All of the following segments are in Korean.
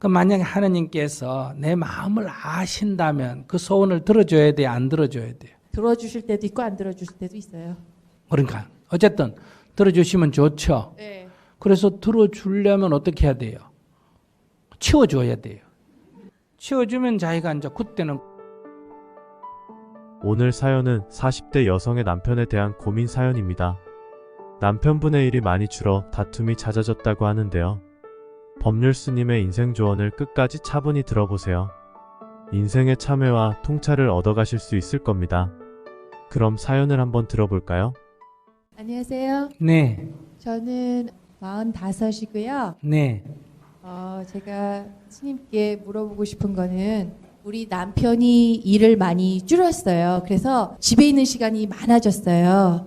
그 만약에 하느님께서 내 마음을 아신다면 그 소원을 들어줘야 돼요? 안 들어줘야 돼요? 들어주실 때도 있고 안 들어주실 때도 있어요. 그러니까 어쨌든 들어주시면 좋죠. 네. 그래서 들어주려면 어떻게 해야 돼요? 치워줘야 돼요. 치워주면 자기가 이제 그때는 오늘 사연은 40대 여성의 남편에 대한 고민 사연입니다. 남편분의 일이 많이 줄어 다툼이 잦아졌다고 하는데요. 법률 스님의 인생 조언을 끝까지 차분히 들어보세요. 인생의 참회와 통찰을 얻어가실 수 있을 겁니다. 그럼 사연을 한번 들어볼까요? 안녕하세요. 네, 저는 45이고요. 네, 제가 스님께 물어보고 싶은 거는 우리 남편이 일을 많이 줄였어요. 그래서 집에 있는 시간이 많아졌어요.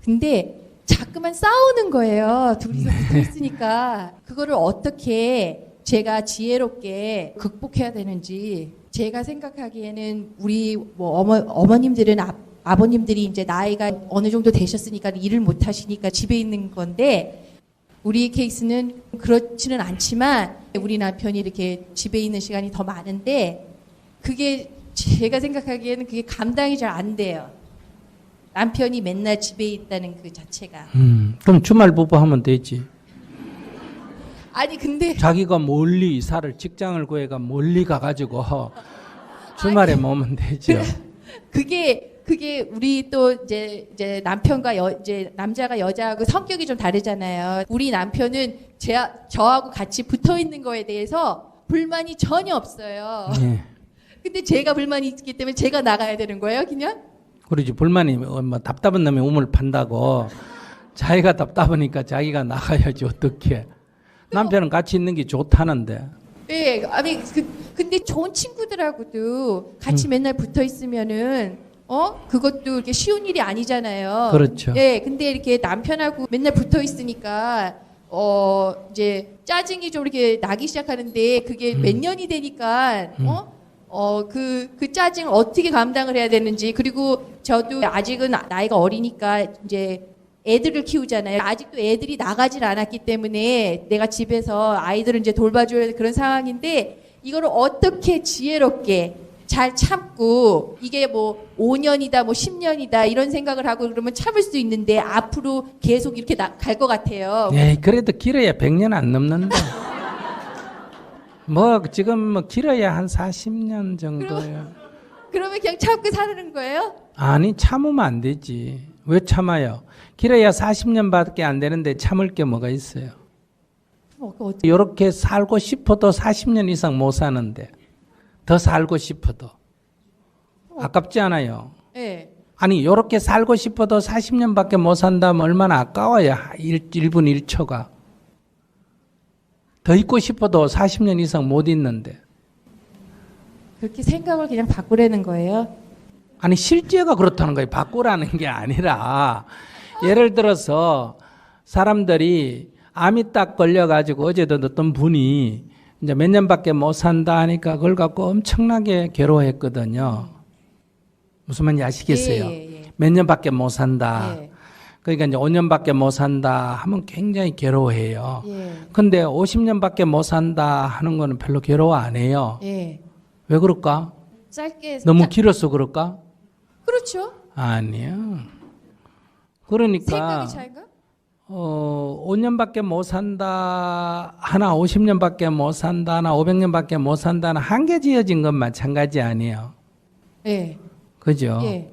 근데 자꾸만 싸우는 거예요. 둘이서 붙어 있으니까. 그거를 어떻게 제가 지혜롭게 극복해야 되는지. 제가 생각하기에는 우리 뭐 어머님들은 아버님들이 이제 나이가 어느 정도 되셨으니까 일을 못 하시니까 집에 있는 건데 우리 케이스는 그렇지는 않지만 우리 남편이 이렇게 집에 있는 시간이 더 많은데 그게 제가 생각하기에는 그게 감당이 잘 안 돼요. 남편이 맨날 집에 있다는 그 자체가. 그럼 주말 부부 하면 되지. 아니 근데 자기가 멀리 이사를 직장을 구해가 멀리 가가지고 주말에 모으면 되죠. 그게 우리 또 이제 남편과 이제 남자가 여자하고 성격이 좀 다르잖아요. 우리 남편은 저하고 같이 붙어 있는 거에 대해서 불만이 전혀 없어요. 네. 근데 제가 불만이 있기 때문에 제가 나가야 되는 거예요, 그냥? 그러지. 불만이 뭐 답답한 놈이 우물 판다고 자기가 답답하니까 자기가 나가야지 어떻게. 남편은 같이 있는 게 좋다는데. 네, 아니 근데 좋은 친구들하고도 같이 맨날 붙어 있으면은 그것도 이렇게 쉬운 일이 아니잖아요. 그렇죠. 네, 근데 이렇게 남편하고 맨날 붙어 있으니까 이제 짜증이 좀 이렇게 나기 시작하는데 그게 몇 년이 되니까 그 짜증을 어떻게 감당을 해야 되는지. 그리고 저도 아직은 나이가 어리니까 이제 애들을 키우잖아요. 아직도 애들이 나가질 않았기 때문에 내가 집에서 아이들을 이제 돌봐줘야 되는 그런 상황인데 이거를 어떻게 지혜롭게 잘 참고 이게 뭐 5년이다 뭐 10년이다 이런 생각을 하고 그러면 참을 수 있는데 앞으로 계속 이렇게 갈 것 같아요. 네, 그래도 길어야 100년 안 넘는데. 뭐 지금 뭐 길어야 한 40년 정도예요. 그러면 그냥 참고 사는 거예요? 아니 참으면 안 되지. 왜 참아요? 길어야 40년밖에 안 되는데 참을 게 뭐가 있어요? 이렇게 살고 싶어도 40년 이상 못 사는데 더 살고 싶어도 아깝지 않아요? 네. 아니 이렇게 살고 싶어도 40년밖에 못 산다면 얼마나 아까워요. 1분 1초가. 더 있고 싶어도 40년 이상 못 있는데. 그렇게 생각을 그냥 바꾸라는 거예요? 아니 실제가 그렇다는 거예요. 바꾸라는 게 아니라 예를 들어서 사람들이 암이 딱 걸려가지고 어제도 어떤 분이 이제 몇 년밖에 못 산다 하니까 그걸 갖고 엄청나게 괴로워했거든요. 무슨 말인지 아시겠어요? 예. 몇 년밖에 못 산다. 예. 그러니까 이제 5년밖에 못 산다 하면 굉장히 괴로워해요. 예. 근데 50년밖에 못 산다 하는 거는 별로 괴로워 안 해요. 예. 왜 그럴까? 짧게 너무 길어서 그럴까? 그렇죠. 아니요. 그러니까 생각이 차이가? 5년밖에 못 산다 하나 50년밖에 못 산다 하나 500년밖에 못 산다는 한계 지어진 건 마찬가지 아니에요. 예. 그죠? 예.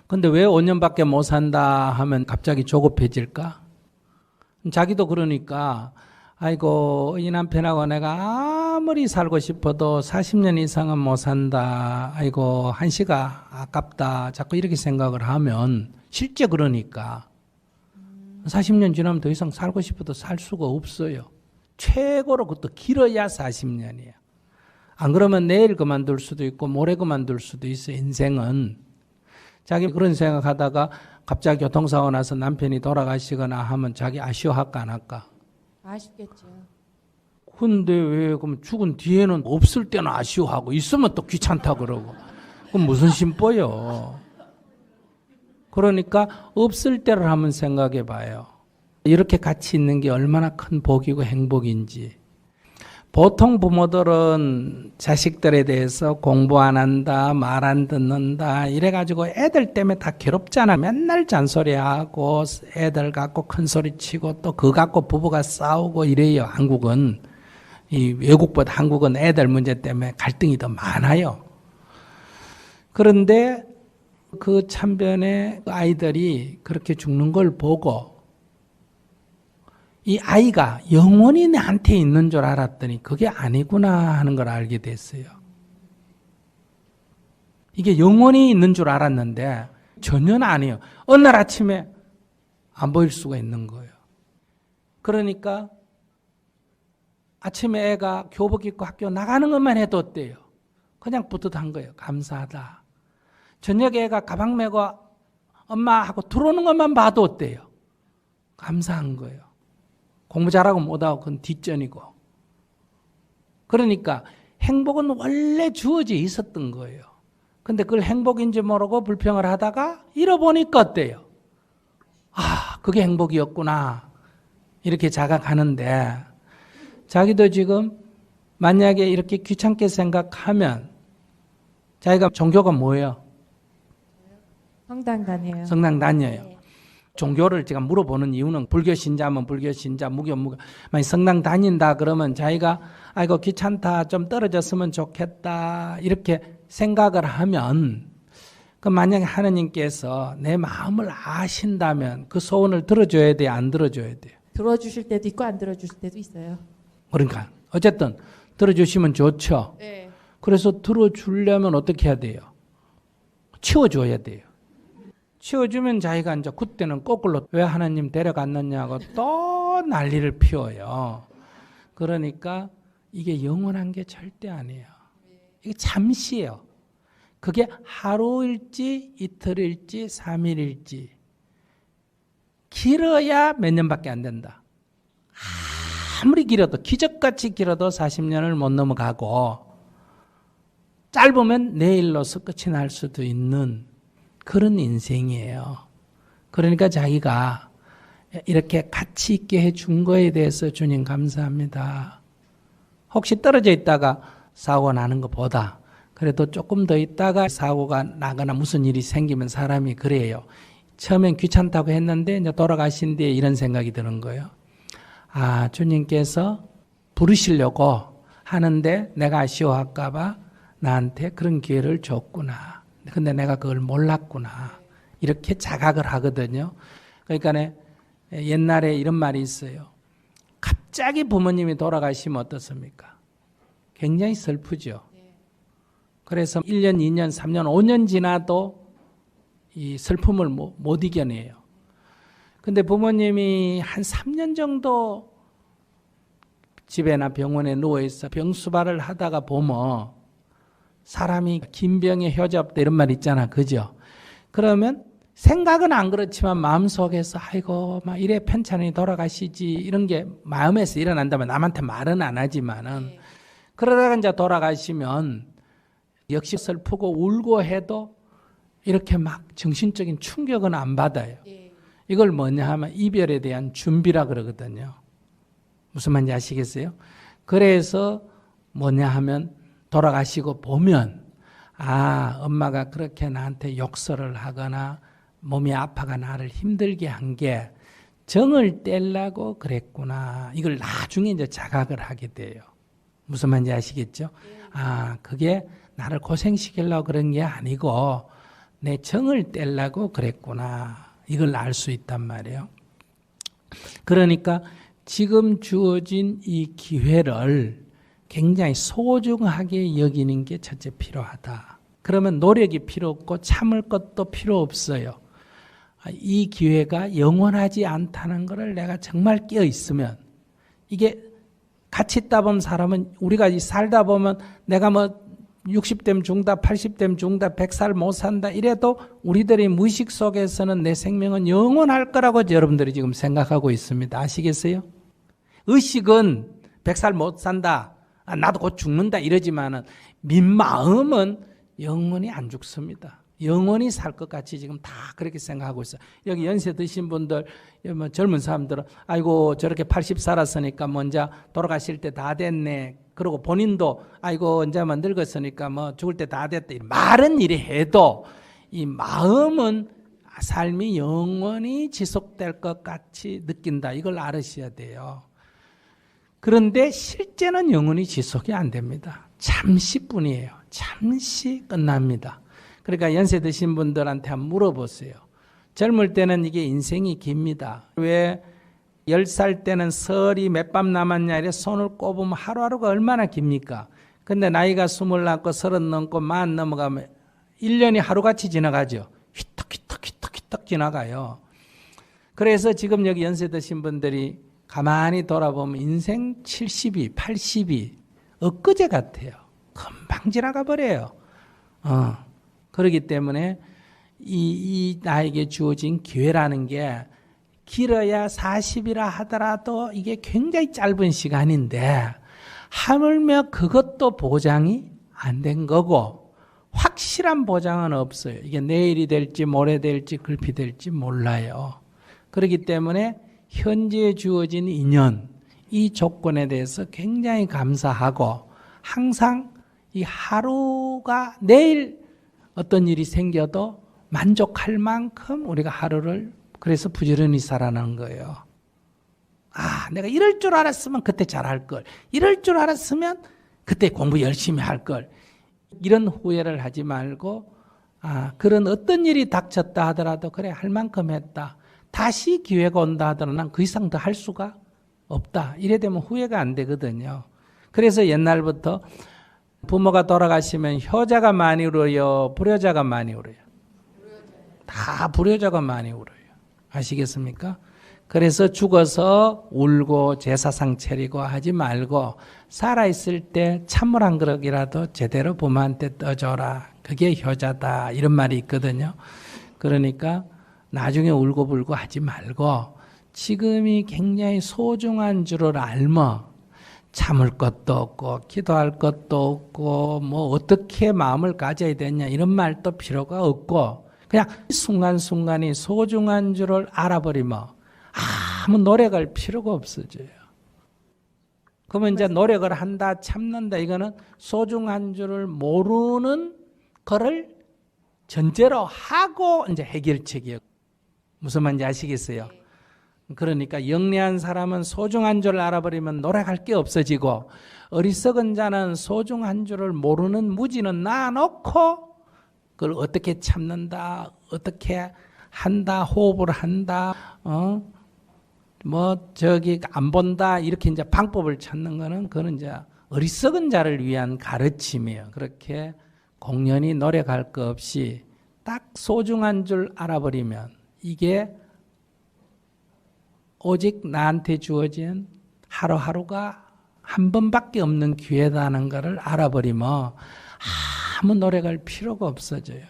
근데 왜 5년밖에 못 산다 하면 갑자기 조급해질까? 자기도 그러니까 아이고 이 남편하고 내가 아무리 살고 싶어도 40년 이상은 못 산다. 아이고 한시가 아깝다. 자꾸 이렇게 생각을 하면 실제 그러니까 40년 지나면 더 이상 살고 싶어도 살 수가 없어요. 최고로 그것도 길어야 40년이야. 안 그러면 내일 그만둘 수도 있고 모레 그만둘 수도 있어. 인생은. 자기 그런 생각하다가 갑자기 교통사고 나서 남편이 돌아가시거나 하면 자기 아쉬워할까 안 할까? 아쉽겠죠. 근데 왜 그럼 죽은 뒤에는 없을 때는 아쉬워하고 있으면 또 귀찮다 그러고 그럼 무슨 심보요? 그러니까 없을 때를 한번 생각해 봐요. 이렇게 같이 있는 게 얼마나 큰 복이고 행복인지. 보통 부모들은 자식들에 대해서 공부 안 한다, 말 안 듣는다, 이래가지고 애들 때문에 다 괴롭잖아. 맨날 잔소리하고 애들 갖고 큰 소리 치고 또 그거 갖고 부부가 싸우고 이래요. 한국은. 이 외국보다 한국은 애들 문제 때문에 갈등이 더 많아요. 그런데 그 참변에 아이들이 그렇게 죽는 걸 보고 이 아이가 영원히 나한테 있는 줄 알았더니 그게 아니구나 하는 걸 알게 됐어요. 이게 영원히 있는 줄 알았는데 전혀 아니에요. 어느 날 아침에 안 보일 수가 있는 거예요. 그러니까 아침에 애가 교복 입고 학교 나가는 것만 해도 어때요? 그냥 뿌듯한 거예요. 감사하다. 저녁에 애가 가방 메고 엄마 하고 들어오는 것만 봐도 어때요? 감사한 거예요. 공부 잘하고 못하고 그건 뒷전이고. 그러니까 행복은 원래 주어져 있었던 거예요. 근데 그걸 행복인지 모르고 불평을 하다가 잃어보니까 어때요? 아, 그게 행복이었구나. 이렇게 자각하는데 자기도 지금 만약에 이렇게 귀찮게 생각하면 자기가 종교가 뭐예요? 성당 다녀요. 성당 다녀요. 네. 종교를 제가 물어보는 이유는 불교 신자면 불교 신자, 무교. 만약 성당 다닌다 그러면 자기가 아이고 귀찮다, 좀 떨어졌으면 좋겠다 이렇게 생각을 하면 그 만약에 하느님께서 내 마음을 아신다면 그 소원을 들어줘야 돼요, 안 들어줘야 돼요? 들어주실 때도 있고 안 들어주실 때도 있어요. 그러니까 어쨌든 들어주시면 좋죠. 네. 그래서 들어주려면 어떻게 해야 돼요? 치워줘야 돼요. 치워주면 자기가 이제 그때는 거꾸로 왜 하나님 데려갔느냐고 또 난리를 피워요. 그러니까 이게 영원한 게 절대 아니에요. 이게 잠시예요. 그게 하루일지 이틀일지 3일일지 길어야 몇 년밖에 안 된다. 아무리 길어도 기적같이 길어도 40년을 못 넘어가고 짧으면 내일로서 끝이 날 수도 있는 그런 인생이에요. 그러니까 자기가 이렇게 가치 있게 해준 거에 대해서 주님 감사합니다. 혹시 떨어져 있다가 사고가 나는 것보다 그래도 조금 더 있다가 사고가 나거나 무슨 일이 생기면 사람이 그래요. 처음엔 귀찮다고 했는데 이제 돌아가신 뒤에 이런 생각이 드는 거예요. 아, 주님께서 부르시려고 하는데 내가 아쉬워할까 봐 나한테 그런 기회를 줬구나. 근데 내가 그걸 몰랐구나. 이렇게 자각을 하거든요. 그러니까 옛날에 이런 말이 있어요. 갑자기 부모님이 돌아가시면 어떻습니까? 굉장히 슬프죠. 그래서 1년, 2년, 3년, 5년 지나도 이 슬픔을 못 이겨내요. 근데 부모님이 한 3년 정도 집에나 병원에 누워있어 병수발을 하다가 보면 사람이 긴 병에 효자 없다 이런 말 있잖아. 그죠? 그러면 생각은 안 그렇지만 마음속에서 아이고 막 이래 편찮으니 돌아가시지 이런 게 마음에서 일어난다면 남한테 말은 안 하지만은 그러다가 이제 돌아가시면 역시 슬프고 울고 해도 이렇게 막 정신적인 충격은 안 받아요. 이걸 뭐냐 하면 이별에 대한 준비라 그러거든요. 무슨 말인지 아시겠어요? 그래서 뭐냐 하면 돌아가시고 보면 아, 엄마가 그렇게 나한테 욕설을 하거나 몸이 아파가 나를 힘들게 한 게 정을 떼려고 그랬구나. 이걸 나중에 이제 자각을 하게 돼요. 무슨 말인지 아시겠죠? 아, 그게 나를 고생시키려고 그런 게 아니고 내 정을 떼려고 그랬구나. 이걸 알 수 있단 말이에요. 그러니까 지금 주어진 이 기회를 굉장히 소중하게 여기는 게 첫째 필요하다. 그러면 노력이 필요 없고 참을 것도 필요 없어요. 이 기회가 영원하지 않다는 것을 내가 정말 깨어 있으면 이게 같이 있다 보면 사람은 우리가 살다 보면 내가 뭐 60대 중다, 80대 중다, 100살 못 산다 이래도 우리들의 무의식 속에서는 내 생명은 영원할 거라고 여러분들이 지금 생각하고 있습니다. 아시겠어요? 의식은 100살 못 산다, 나도 곧 죽는다 이러지만은 민마음은 영원히 안 죽습니다. 영원히 살 것 같이 지금 다 그렇게 생각하고 있어요. 여기 연세 드신 분들, 뭐 젊은 사람들은 아이고 저렇게 80 살았으니까 먼저 돌아가실 때 다 됐네. 그리고 본인도 아이고 이제만 늙었으니까 뭐 죽을 때 다 됐다. 말은 이래 해도 이 마음은 삶이 영원히 지속될 것 같이 느낀다. 이걸 알으셔야 돼요. 그런데 실제는 영원히 지속이 안 됩니다. 잠시뿐이에요. 잠시 끝납니다. 그러니까 연세 드신 분들한테 한번 물어보세요. 젊을 때는 이게 인생이 깁니다. 왜 10살 때는 설이 몇 밤 남았냐 이래 손을 꼽으면 하루하루가 얼마나 깁니까? 근데 나이가 29, 30 넘고 40 넘어가면 1년이 하루같이 지나가죠. 휘떡 지나가요. 그래서 지금 여기 연세 드신 분들이 가만히 돌아보면 인생 70이 80이 엊그제 같아요. 금방 지나가 버려요. 그렇기 때문에 이 나에게 주어진 기회라는 게 길어야 40이라 하더라도 이게 굉장히 짧은 시간인데 하물며 그것도 보장이 안 된 거고 확실한 보장은 없어요. 이게 내일이 될지 모레 될지 글피 될지 몰라요. 그렇기 때문에 현재 주어진 인연, 이 조건에 대해서 굉장히 감사하고 항상 이 하루가 내일 어떤 일이 생겨도 만족할 만큼 우리가 하루를 그래서 부지런히 살아가는 거예요. 아, 내가 이럴 줄 알았으면 그때 잘할 걸. 이럴 줄 알았으면 그때 공부 열심히 할 걸. 이런 후회를 하지 말고 그런 어떤 일이 닥쳤다 하더라도 그래 할 만큼 했다. 다시 기회가 온다 하더라도 난 그 이상 더 할 수가 없다. 이래 되면 후회가 안 되거든요. 그래서 옛날부터 부모가 돌아가시면 효자가 많이 울어요? 불효자가 많이 울어요? 다 불효자가 많이 울어요. 아시겠습니까? 그래서 죽어서 울고 제사상 차리고 하지 말고 살아있을 때 찬물 한 그릇이라도 제대로 부모한테 떠줘라. 그게 효자다. 이런 말이 있거든요. 그러니까 나중에 울고불고 하지 말고 지금이 굉장히 소중한 줄을 알며 참을 것도 없고 기도할 것도 없고 뭐 어떻게 마음을 가져야 되냐 이런 말도 필요가 없고 그냥 순간순간이 소중한 줄을 알아버리면 아무 노력할 필요가 없어져요. 그러면 이제 노력을 한다 참는다 이거는 소중한 줄을 모르는 거를 전제로 하고 이제 해결책이에요. 무슨 말인지 아시겠어요? 그러니까 영리한 사람은 소중한 줄을 알아버리면 노력할 게 없어지고 어리석은 자는 소중한 줄을 모르는 무지는 놔놓고 그걸 어떻게 참는다, 어떻게 한다, 호흡을 한다, 안 본다 이렇게 이제 방법을 찾는 거는 그거는 이제 어리석은 자를 위한 가르침이에요. 그렇게 공연히 노력할 거 없이 딱 소중한 줄 알아버리면 이게 오직 나한테 주어진 하루하루가 한 번밖에 없는 기회다는 것을 알아버리면 아무 노력할 필요가 없어져요.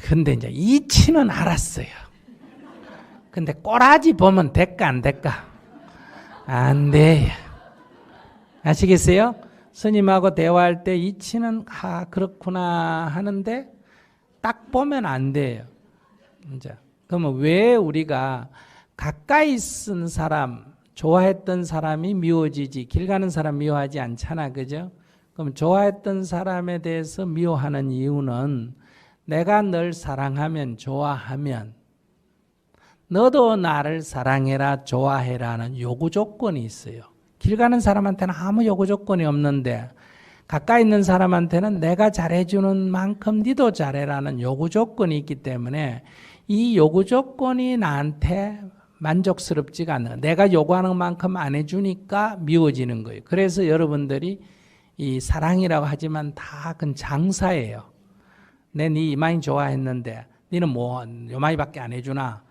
근데 이제 이치는 알았어요. 근데 꼬라지 보면 될까 안 될까? 안 돼요. 아시겠어요? 스님하고 대화할 때 이치는 그렇구나 하는데 딱 보면 안 돼요. 이제 그러면 왜 우리가 가까이 쓴 사람, 좋아했던 사람이 미워지지 길 가는 사람 미워하지 않잖아. 그죠? 그럼 좋아했던 사람에 대해서 미워하는 이유는 내가 널 사랑하면 좋아하면 너도 나를 사랑해라 좋아해라는 요구 조건이 있어요. 길 가는 사람한테는 아무 요구 조건이 없는데 가까이 있는 사람한테는 내가 잘해주는 만큼 니도 잘해라는 요구 조건이 있기 때문에 이 요구 조건이 나한테 만족스럽지가 않아. 내가 요구하는 만큼 안 해주니까 미워지는 거예요. 그래서 여러분들이 이 사랑이라고 하지만 다 그건 장사예요. 내 네 이마이 좋아했는데 니는 뭐 요마이밖에 안 해주나?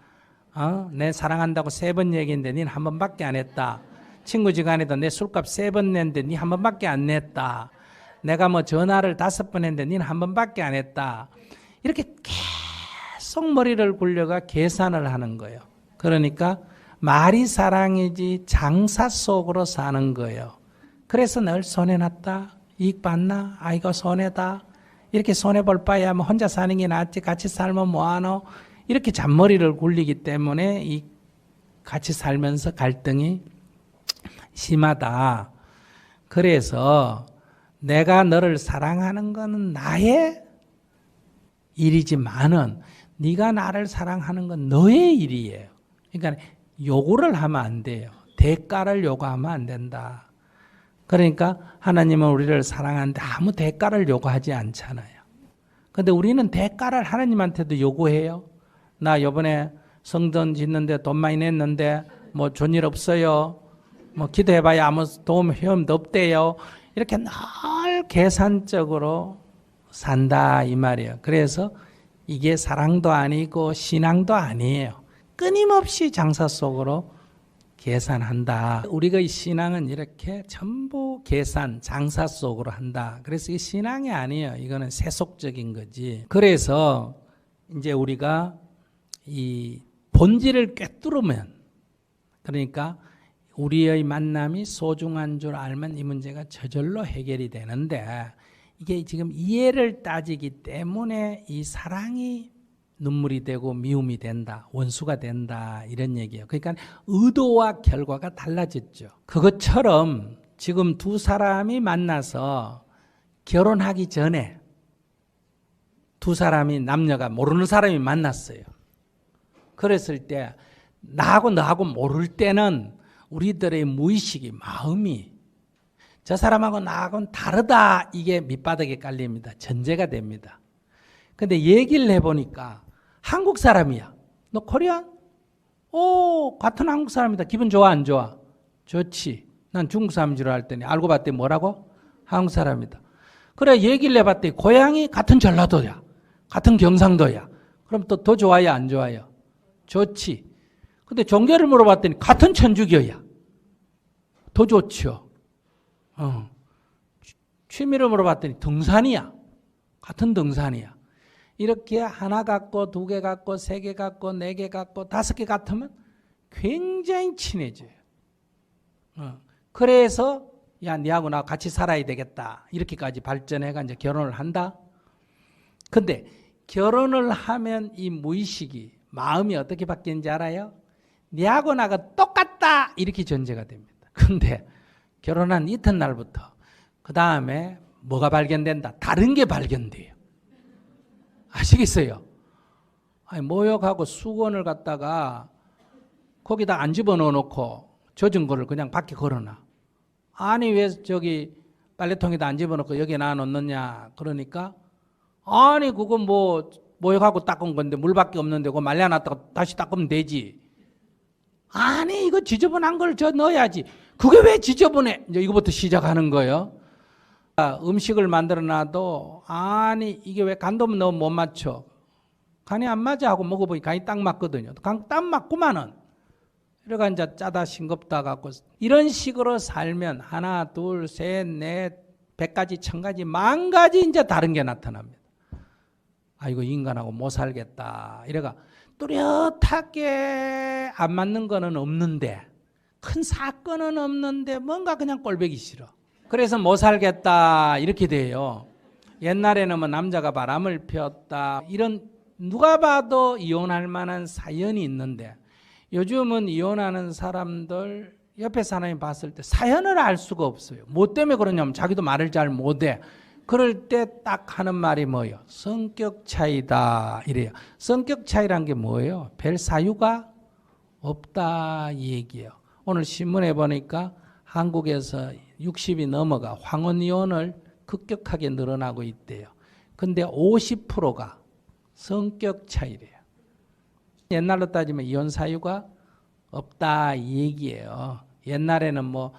내 사랑한다고 3번 얘기했는데 니는 한 번밖에 안 했다. 친구 지간에도 내 술값 3번 냈는데 니 한 번밖에 안 냈다. 내가 뭐 전화를 5번 했는데 니는 한 번밖에 안 했다. 이렇게 계속 머리를 굴려가 계산을 하는 거예요. 그러니까 말이 사랑이지 장사 속으로 사는 거예요. 그래서 늘 손해났다, 이익 봤나, 아이고 손해다 이렇게 손해볼 바에야 뭐 혼자 사는 게 낫지 같이 살면 뭐하노? 이렇게 잔머리를 굴리기 때문에 이 같이 살면서 갈등이 심하다. 그래서 내가 너를 사랑하는 것은 나의 일이지만은 네가 나를 사랑하는 건 너의 일이에요. 그러니까 요구를 하면 안 돼요. 대가를 요구하면 안 된다. 그러니까 하나님은 우리를 사랑하는데 아무 대가를 요구하지 않잖아요. 근데 우리는 대가를 하나님한테도 요구해요. 나 이번에 성전 짓는데 돈 많이 냈는데 뭐 좋은 일 없어요. 뭐 기도해봐야 아무 도움도 없대요. 이렇게 늘 계산적으로 산다 이 말이에요. 그래서 이게 사랑도 아니고 신앙도 아니에요. 끊임없이 장사 속으로 계산한다. 우리가 이 신앙은 이렇게 전부 계산, 장사 속으로 한다. 그래서 이 신앙이 아니에요. 이거는 세속적인 거지. 그래서 이제 우리가 이 본질을 꿰뚫으면, 그러니까 우리의 만남이 소중한 줄 알면 이 문제가 저절로 해결이 되는데, 이게 지금 이해를 따지기 때문에 이 사랑이 눈물이 되고 미움이 된다, 원수가 된다, 이런 얘기예요. 그러니까 의도와 결과가 달라졌죠. 그것처럼 지금 두 사람이 만나서 결혼하기 전에 두 사람이, 남녀가 모르는 사람이 만났어요. 그랬을 때 나하고 너하고 모를 때는 우리들의 무의식이, 마음이 저 사람하고 나하고는 다르다, 이게 밑바닥에 깔립니다. 전제가 됩니다. 근데 얘기를 해보니까 한국 사람이야. 너 코리안? 오, 같은 한국 사람이다. 기분 좋아 안 좋아? 좋지. 난 중국 사람인 줄 알았더니 알고 봤더니 뭐라고? 한국 사람이다. 그래, 얘기를 해봤더니 고향이 같은 전라도야, 같은 경상도야. 그럼 또 더 좋아요 안 좋아요? 좋지. 근데 종교를 물어봤더니 같은 천주교야. 더 좋죠. 취미를 물어봤더니 등산이야. 같은 등산이야. 이렇게 하나 갖고, 두 개 갖고, 세 개 갖고, 네 개 갖고, 다섯 개 같으면 굉장히 친해져요. 그래서 야, 니하고 나 같이 살아야 되겠다, 이렇게까지 발전해가 이제 결혼을 한다. 근데 결혼을 하면 이 무의식이, 마음이 어떻게 바뀌는지 알아요? 니하고 나가 똑같다, 이렇게 전제가 됩니다. 근데 결혼한 이튿날부터 그 다음에 뭐가 발견된다? 다른 게 발견돼요. 아시겠어요? 아니, 모욕하고 수건을 갖다가 거기다 안 집어넣어 놓고 젖은 거를 그냥 밖에 걸어놔. 아니, 왜 저기 빨래통에다 안 집어넣고 여기에 놔놓느냐? 그러니까 아니, 그건 뭐 모욕하고 닦은 건데 물밖에 없는데 그거 말려놨다가 다시 닦으면 되지. 아니, 이거 지저분한 걸 저 넣어야지. 그게 왜 지저분해? 이제 이거부터 시작하는 거예요. 음식을 만들어 놔도 아니, 이게 왜 간도 너무 못 맞춰? 간이 안 맞아 하고 먹어보니 간이 딱 맞거든요. 간 딱 맞구만은. 이러가 이제 짜다 싱겁다 갖고 이런 식으로 살면 하나, 둘, 셋, 넷, 100가지, 1000가지, 10,000가지 이제 다른 게 나타납니다. 아, 이거 인간하고 못 살겠다. 이래가 뚜렷하게 안 맞는 거는 없는데, 큰 사건은 없는데 뭔가 그냥 꼴보기 싫어. 그래서 못 살겠다, 이렇게 돼요. 옛날에는 뭐 남자가 바람을 피웠다, 이런 누가 봐도 이혼할 만한 사연이 있는데, 요즘은 이혼하는 사람들 옆에 사람이 봤을 때 사연을 알 수가 없어요. 뭐 때문에 그러냐면 자기도 말을 잘 못해. 그럴 때 딱 하는 말이 뭐예요? 성격 차이다, 이래요. 성격 차이란 게 뭐예요? 별 사유가 없다, 이 얘기예요. 오늘 신문에 보니까 한국에서 60이 넘어가 황혼 이혼을 급격하게 늘어나고 있대요. 근데 50%가 성격 차이래요. 옛날로 따지면 이혼 사유가 없다, 이 얘기예요. 옛날에는 뭐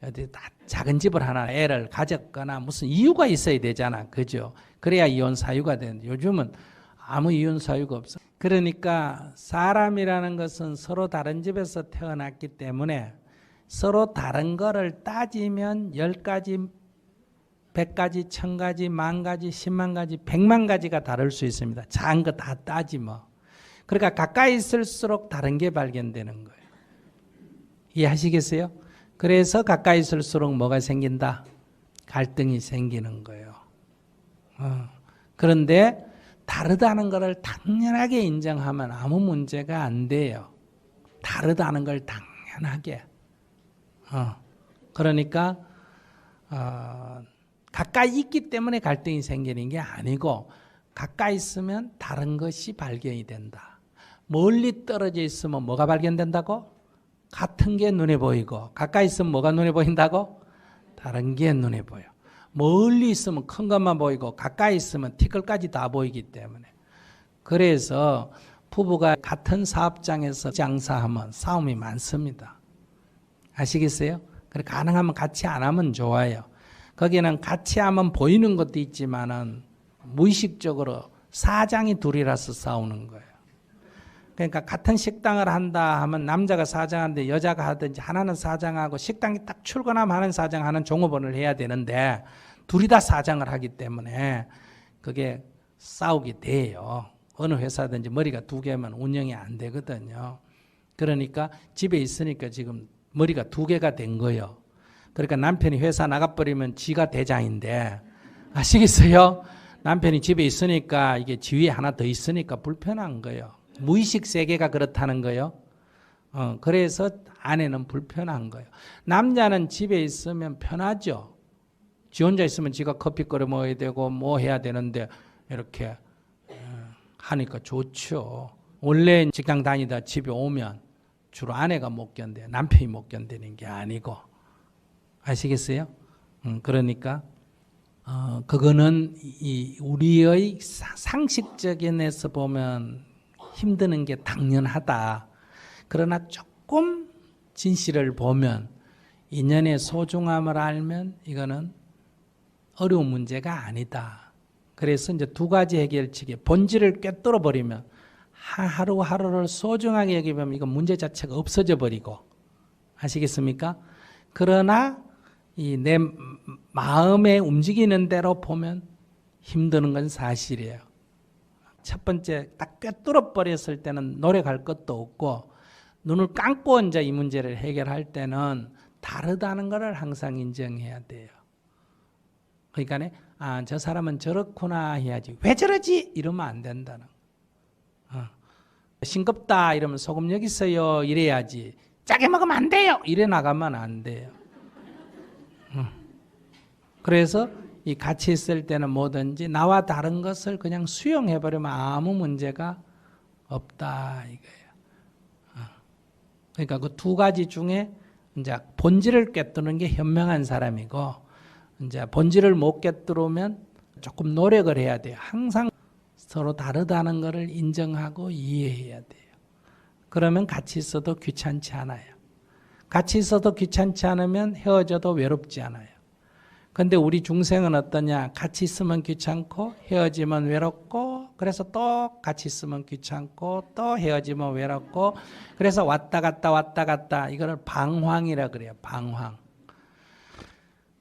어디 다 작은 집을 하나 애를 가졌거나 무슨 이유가 있어야 되잖아, 그죠? 그래야 이혼 사유가 되는데 요즘은 아무 이혼 사유가 없어. 그러니까 사람이라는 것은 서로 다른 집에서 태어났기 때문에 서로 다른 거를 따지면 10가지, 100가지, 1000가지, 10,000가지, 100,000가지, 100,000가지가 다를 수 있습니다. 작은 거 다 따지면. 그러니까 가까이 있을수록 다른 게 발견되는 거예요. 이해하시겠어요? 그래서 가까이 있을수록 뭐가 생긴다? 갈등이 생기는 거예요. 그런데 다르다는 것을 당연하게 인정하면 아무 문제가 안 돼요. 다르다는 걸 당연하게. 그러니까 가까이 있기 때문에 갈등이 생기는 게 아니고 가까이 있으면 다른 것이 발견이 된다. 멀리 떨어져 있으면 뭐가 발견된다고? 같은 게 눈에 보이고 가까이 있으면 뭐가 눈에 보인다고? 다른 게 눈에 보여. 멀리 있으면 큰 것만 보이고 가까이 있으면 티끌까지 다 보이기 때문에. 그래서 부부가 같은 사업장에서 장사하면 싸움이 많습니다. 아시겠어요? 그래 가능하면 같이 안 하면 좋아요. 거기는 같이 하면 보이는 것도 있지만은 무의식적으로 사장이 둘이라서 싸우는 거예요. 그러니까 같은 식당을 한다 하면 남자가 사장하는데 여자가 하든지 하나는 사장하고 식당이 딱 출근하면 하는 사장 하는 종업원을 해야 되는데 둘이 다 사장을 하기 때문에 그게 싸우게 돼요. 어느 회사든지 머리가 두 개면 운영이 안 되거든요. 그러니까 집에 있으니까 지금 머리가 두 개가 된 거예요. 그러니까 남편이 회사 나가버리면 지가 대장인데 아시겠어요? 남편이 집에 있으니까 이게 지위에 하나 더 있으니까 불편한 거예요. 무의식 세계가 그렇다는 거예요. 그래서 아내는 불편한 거예요. 남자는 집에 있으면 편하죠. 지 혼자 있으면 지가 커피 끓여 먹어야 되고 뭐 해야 되는데 이렇게 하니까 좋죠. 원래 직장 다니다 집에 오면 주로 아내가 못 견뎌요. 남편이 못 견디는 게 아니고. 아시겠어요? 그러니까 그거는 우리의 상식적인 에서 보면 힘드는 게 당연하다. 그러나 조금 진실을 보면 인연의 소중함을 알면 이거는 어려운 문제가 아니다. 그래서 이제 두 가지 해결책이 본질을 꿰뚫어 버리면 하루하루를 소중하게 여기면 이건 문제 자체가 없어져 버리고 아시겠습니까? 그러나 이 내 마음에 움직이는 대로 보면 힘드는 건 사실이에요. 첫 번째 딱 꿰뚫어 버렸을 때는 노력할 것도 없고 눈을 감고 이제 이 문제를 해결할 때는 다르다는 것을 항상 인정해야 돼요. 그러니까 저 사람은 저렇구나 해야지 왜 저러지 이러면 안 된다는 거. 싱겁다 이러면 소금 여기 있어요 이래야지 짜게 먹으면 안 돼요 이래 나가면 안 돼요. 그래서 이 같이 있을 때는 뭐든지 나와 다른 것을 그냥 수용해버리면 아무 문제가 없다 이거예요. 그러니까 그 두 가지 중에 이제 본질을 꿰뚫는 게 현명한 사람이고 이제 본질을 못 꿰뚫으면 조금 노력을 해야 돼요. 항상 서로 다르다는 것을 인정하고 이해해야 돼요. 그러면 같이 있어도 귀찮지 않아요. 같이 있어도 귀찮지 않으면 헤어져도 외롭지 않아요. 근데 우리 중생은 어떠냐? 같이 있으면 귀찮고 헤어지면 외롭고 그래서 또 같이 있으면 귀찮고 또 헤어지면 외롭고 그래서 왔다 갔다 이거를 방황이라 그래요. 방황.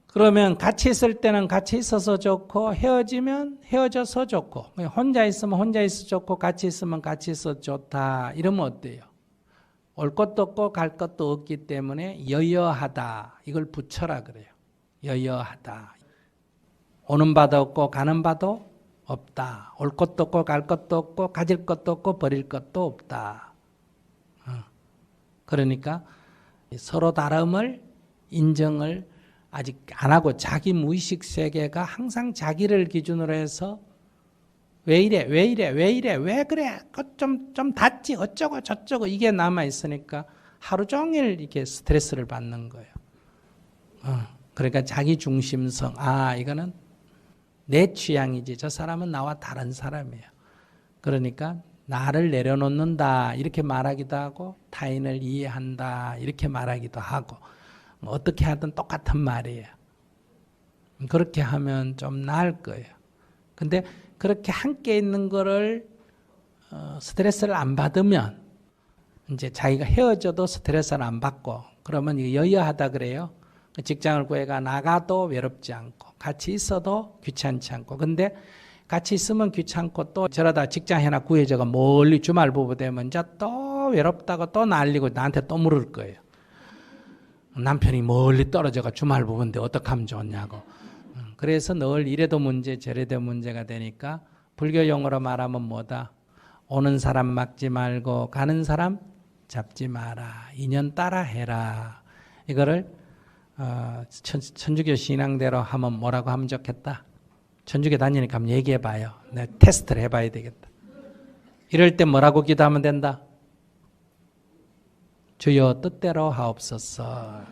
그러면 같이 있을 때는 같이 있어서 좋고 헤어지면 헤어져서 좋고 혼자 있으면 혼자 있어 좋고 같이 있으면 같이 있어 좋다. 이러면 어때요? 올 것도 없고 갈 것도 없기 때문에 여여하다. 이걸 붙여라 그래요. 여여하다. 오는 바도 없고 가는 바도 없다. 올 것도 없고 갈 것도 없고 가질 것도 없고 버릴 것도 없다. 그러니까 서로 다름을 인정을 아직 안 하고 자기 무의식 세계가 항상 자기를 기준으로 해서 왜 이래 왜 그래 좀 닿지 어쩌고 저쩌고 이게 남아있으니까 하루 종일 이렇게 스트레스를 받는 거예요. 그러니까 자기 중심성 이거는 내 취향이지 저 사람은 나와 다른 사람이에요. 그러니까 나를 내려놓는다 이렇게 말하기도 하고 타인을 이해한다 이렇게 말하기도 하고 어떻게 하든 똑같은 말이에요. 그렇게 하면 좀 나을 거예요. 근데 그렇게 함께 있는 거를 스트레스를 안 받으면 이제 자기가 헤어져도 스트레스를 안 받고 그러면 여여하다 그래요. 직장을 구해가 나가도 외롭지 않고 같이 있어도 귀찮지 않고 근데 같이 있으면 귀찮고 또 저러다 직장 하나 구해져가 멀리 주말 부부 되면 이제 또 외롭다고 또 난리고 나한테 또 물을 거예요. 남편이 멀리 떨어져가 주말 부부인데 어떡하면 좋냐고. 그래서 늘 이래도 문제 저래도 문제가 되니까 불교 용어로 말하면 뭐다? 오는 사람 막지 말고 가는 사람 잡지 마라. 인연 따라 해라. 이거를 천주교 신앙대로 하면 뭐라고 하면 좋겠다? 천주교 다니니까 한번 얘기해 봐요. 내가 테스트를 해봐야 되겠다. 이럴 때 뭐라고 기도하면 된다? 주여 뜻대로 하옵소서.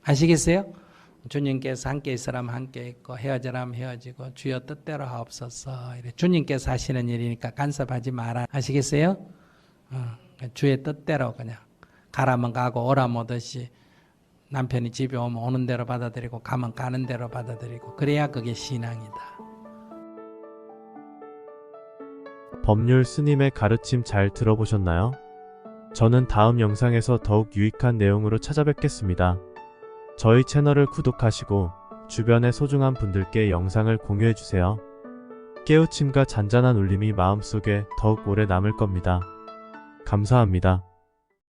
아시겠어요? 주님께서 함께 있으라면 함께 있고 헤어지라면 헤어지고 주여 뜻대로 하옵소서. 이래 주님께서 하시는 일이니까 간섭하지 마라. 아시겠어요? 주의 뜻대로 그냥 가라면 가고 오라면 오듯이 남편이 집에 오면 오는 대로 받아들이고 가면 가는 대로 받아들이고 그래야 그게 신앙이다. 법률 스님의 가르침 잘 들어보셨나요? 저는 다음 영상에서 더욱 유익한 내용으로 찾아뵙겠습니다. 저희 채널을 구독하시고 주변의 소중한 분들께 영상을 공유해주세요. 깨우침과 잔잔한 울림이 마음속에 더욱 오래 남을 겁니다. 감사합니다.